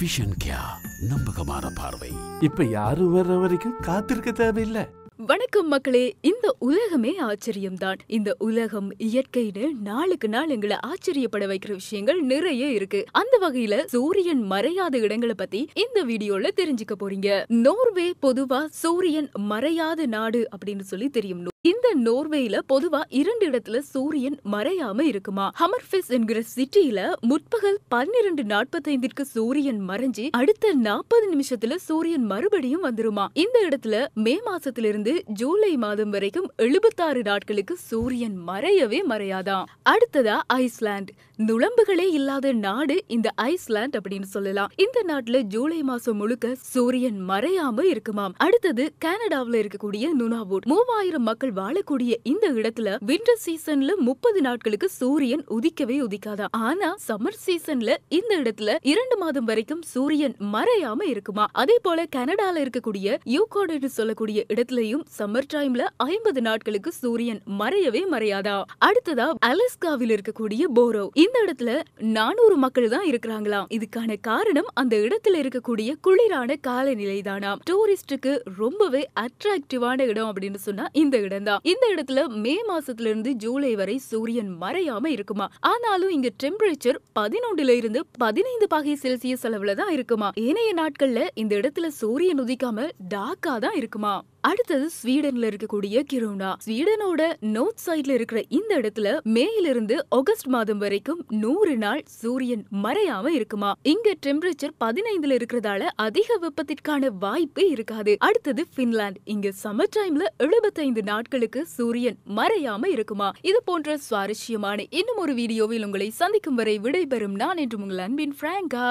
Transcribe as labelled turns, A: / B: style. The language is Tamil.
A: விஷன் கியா, நம்பகமான பார்வை.
B: இப்ப யாரும் வர்ற வரைக்கும் காத்திருக்க தேவையில்லை.
C: வணக்கம் மக்களே. இந்த உலகமே ஆச்சரியம்தான். இந்த உலகம் இயற்கைன்னு நாளுக்கு நாள் எங்களை ஆச்சரியப்பட வைக்கிற விஷயங்கள் நிறைய இருக்கு. அந்த வகையில சூரியன் மறையாத இடங்களை பத்தி இந்த வீடியோல தெரிஞ்சுக்க போறீங்க. நோர்வே பொதுவா சூரியன் மறையாத நாடு அப்படின்னு சொல்லி தெரியும். இந்த நோர்வேல பொதுவா 2 இடத்துல சூரியன் மறையாம இருக்குமா. ஹமர்ஃபிஸ் என்கிற சிட்டியில முற்பகல் 12:45 சூரியன் மறைஞ்சு அடுத்த 40 நிமிஷத்துல சூரியன் மறுபடியும் வந்துருமா. இந்த இடத்துல மே மாசத்திலிருந்து ஜூலை மாதம் வரைக்கும் 76 நாட்களுக்கு சூரியன் மறையவே மறையாதாம். அடுத்ததா ஐஸ்லாந்து. நுளம்புகளே இல்லாத நாடு இந்த ஐஸ்லாந்து அப்படின்னு சொல்லலாம். இந்த நாட்டுல ஜூலை மாசம் முழுக்க சூரியன் மறையாம இருக்குமாம். அடுத்தது கனடாவில் இருக்கக்கூடிய நுனாவூட். 3000 மக்கள் வாழக்கூடிய இந்த இடத்துல விண்டர் சீசன்ல 30 நாட்களுக்கு சூரியன் உதிக்கவே உதிக்காதான். ஆனா சம்மர் சீசன்ல இந்த இடத்துல 2 மாதம் வரைக்கும் சூரியன் மறையாம இருக்குமா. அதே போல கனடால இருக்கக்கூடிய யூகான் சொல்லக்கூடிய இடத்துலயும் சம்மர் டைம்ல 50 நாட்களுக்கு சூரியன் மறையவே மறையாதா. அடுத்ததா அலஸ்காவில் இருக்கக்கூடிய போரோ. இந்த இடத்துல 400 மக்கள் தான் இருக்கிறாங்களாம். இதுக்கான காரணம் அந்த இடத்துல இருக்கக்கூடிய குளிரான காலநிலை தானாம். டூரிஸ்டுக்கு ரொம்பவே அட்ராக்டிவான இடம் அப்படின்னு சொன்னா இந்த இடம். இந்த இடத்துல மே மாசத்துல இருந்து ஜூலை வரை சூரியன் மறையாம இருக்குமா. ஆனாலும் இங்க டெம்பரேச்சர் 11 இருந்து 15 பாகை செல்சியஸ் அளவுல தான் இருக்குமா. ஏனைய நாட்கள்ல இந்த இடத்துல சூரியன் உதிக்காம டார்க்கா தான் இருக்குமா. அடுத்தது ஸ்வீடன்ல இருக்கக்கூடிய கிரோனா. ஸ்வீடனோட நோர்த் சைட்ல இருக்கிற இந்த இடத்துல மேயிலிருந்து ஆகஸ்ட் மாதம் வரைக்கும் 100 நாள் சூரியன் மறையாம இருக்குமா. இங்க டெம்பரேச்சர் 15 இருக்கிறதால அதிக வெப்பத்திற்கான வாய்ப்பே இருக்காது. அடுத்தது பின்லாந்து. இங்க சம்மர் டைம்ல 75 நாட்களுக்கு சூரியன் மறையாம இருக்குமா. இது போன்ற சுவாரஸ்யமான இன்னும் ஒரு வீடியோவில் உங்களை சந்திக்கும் வரை விடைபெறும் நான் என்று உங்கள் அன்பின் பிராங்கா.